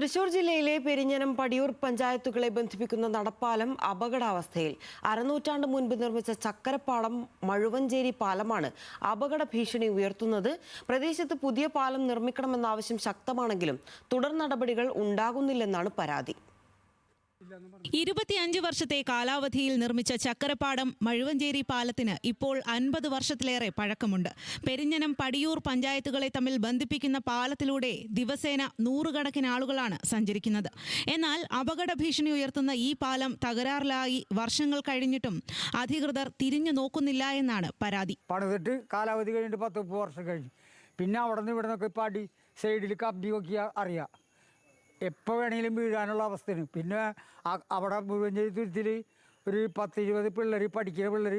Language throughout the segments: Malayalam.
തൃശൂർ ജില്ലയിലെ പെരിഞ്ഞനം പടിയൂർ പഞ്ചായത്തുകളെ ബന്ധിപ്പിക്കുന്ന നടപ്പാലം അപകടാവസ്ഥയിൽ. അരനൂറ്റാണ്ട് മുൻപ് നിർമ്മിച്ച ചക്കരപ്പാടം മഴുവഞ്ചേരി പാലമാണ് അപകട ഭീഷണി ഉയർത്തുന്നത്. പ്രദേശത്ത് പുതിയ പാലം നിർമ്മിക്കണമെന്ന ആവശ്യം ശക്തമാണെങ്കിലും തുടർ നടപടികൾ ഉണ്ടാകുന്നില്ലെന്നാണ് പരാതി. 25 വർഷത്തെ കാലാവധിയിൽ നിർമ്മിച്ച ചക്കരപ്പാടം മഴുവഞ്ചേരി പാലത്തിന് ഇപ്പോൾ 50 വർഷത്തിലേറെ പഴക്കമുണ്ട്. പെരിഞ്ഞനം പടിയൂർ പഞ്ചായത്തുകളെ തമ്മിൽ ബന്ധിപ്പിക്കുന്ന പാലത്തിലൂടെ ദിവസേന നൂറുകണക്കിന് ആളുകളാണ് സഞ്ചരിക്കുന്നത്. എന്നാൽ അപകട ഭീഷണി ഉയർത്തുന്ന ഈ പാലം തകരാറിലായി വർഷങ്ങൾ കഴിഞ്ഞിട്ടും അധികൃതർ തിരിഞ്ഞു നോക്കുന്നില്ല എന്നാണ് പരാതി. പണിതിട്ട് കാലാവധി കഴിഞ്ഞിട്ട് 10-30 വർഷം കഴിഞ്ഞു. പിന്നെ അവിടെ നിന്ന് ഇവിടെ നിന്നൊക്കെ പാടി സൈഡിൽ കമ്പി നോക്കിയാൽ അറിയാം, എപ്പോൾ വേണമെങ്കിലും വീഴാനുള്ള അവസ്ഥയാണ്. പിന്നെ അവിടെ മുഴുവൻ തുരുത്തിൽ ഒരു 10-20 പിള്ളേർ, പഠിക്കുന്ന പിള്ളേർ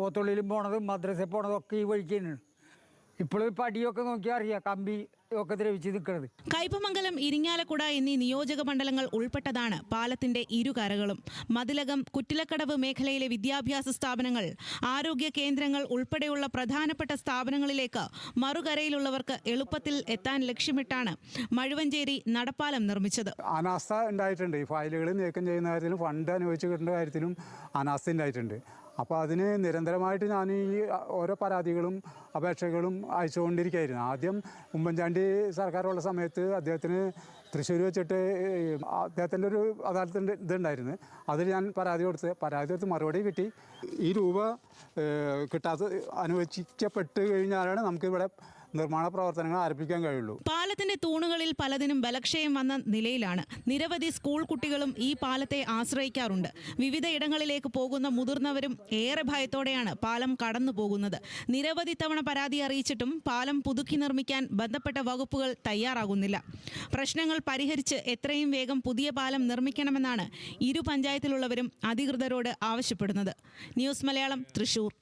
ഓത്തുള്ളിലും പോണതും മദ്രസയിൽ പോണതും ഒക്കെ ഈ വഴിക്ക് തന്നെയാണ്. ഇപ്പോഴും പടിയൊക്കെ നോക്കിയാൽ അറിയാം, കമ്പി ഒക്കെ ദ്രവിച്ച് നിൽക്കുന്നത്. കയ്പമംഗലം, ഇരിങ്ങാലക്കുട എന്നീ നിയോജക മണ്ഡലങ്ങൾ ഉൾപ്പെട്ടതാണ് പാലത്തിന്റെ ഇരുകരകളും. മതിലകം, കുറ്റിലക്കടവ് മേഖലയിലെ വിദ്യാഭ്യാസ സ്ഥാപനങ്ങൾ, ആരോഗ്യ കേന്ദ്രങ്ങൾ ഉൾപ്പെടെയുള്ള പ്രധാനപ്പെട്ട സ്ഥാപനങ്ങളിലേക്ക് മറുകരയിലുള്ളവർക്ക് എളുപ്പത്തിൽ എത്താൻ ലക്ഷ്യമിട്ടാണ് മഴുവഞ്ചേരി നടപ്പാലം നിർമ്മിച്ചത്. അനാസ്ഥ ഉണ്ടായിട്ടുണ്ട്. ഈ ഫയലുകൾ നീക്കം ചെയ്യുന്ന കാര്യത്തിലും ഫണ്ട് അനുവദിച്ച് കിട്ടുന്ന കാര്യത്തിലും അനാസ്ഥ ഉണ്ടായിട്ടുണ്ട്. അപ്പോൾ അതിന് നിരന്തരമായിട്ട് ഞാൻ ഈ ഓരോ പരാതികളും അപേക്ഷകളും അയച്ചുകൊണ്ടിരിക്കുകയായിരുന്നു. ആദ്യം ഉമ്മൻചാണ്ടി സർക്കാരുള്ള സമയത്ത് അദ്ദേഹത്തിന് തൃശ്ശൂർ വെച്ചിട്ട് അദ്ദേഹത്തിൻ്റെ ഒരു അദാലത്തിൻ്റെ ഇതുണ്ടായിരുന്നു. അതിൽ ഞാൻ പരാതി കൊടുത്ത് മറുപടി കിട്ടി. ഈ രൂപ അനുവദിക്കപ്പെട്ട് കഴിഞ്ഞാലാണ് നമുക്കിവിടെ നിർമ്മാണ പ്രവർത്തനങ്ങൾ ആരംഭിക്കാൻ കഴിയുള്ളൂ. പാലത്തിന്റെ തൂണുകളിൽ പലതിനും ബലക്ഷയം വന്ന നിലയിലാണ്. നിരവധി സ്കൂൾ കുട്ടികളും ഈ പാലത്തെ ആശ്രയിക്കാറുണ്ട്. വിവിധ ഇടങ്ങളിലേക്ക് പോകുന്ന മുതിർന്നവരും ഏറെ ഭയത്തോടെയാണ് പാലം കടന്നു പോകുന്നത്. നിരവധി തവണ പരാതി അറിയിച്ചിട്ടും പാലം പുതുക്കി നിർമ്മിക്കാൻ ബന്ധപ്പെട്ട വകുപ്പുകൾ തയ്യാറാകുന്നില്ല. പ്രശ്നങ്ങൾ പരിഹരിച്ച് എത്രയും വേഗം പുതിയ പാലം നിർമ്മിക്കണമെന്നാണ് ഇരു പഞ്ചായത്തിലുള്ളവരും അധികൃതരോട് ആവശ്യപ്പെടുന്നത്. ന്യൂസ് മലയാളം, തൃശൂർ.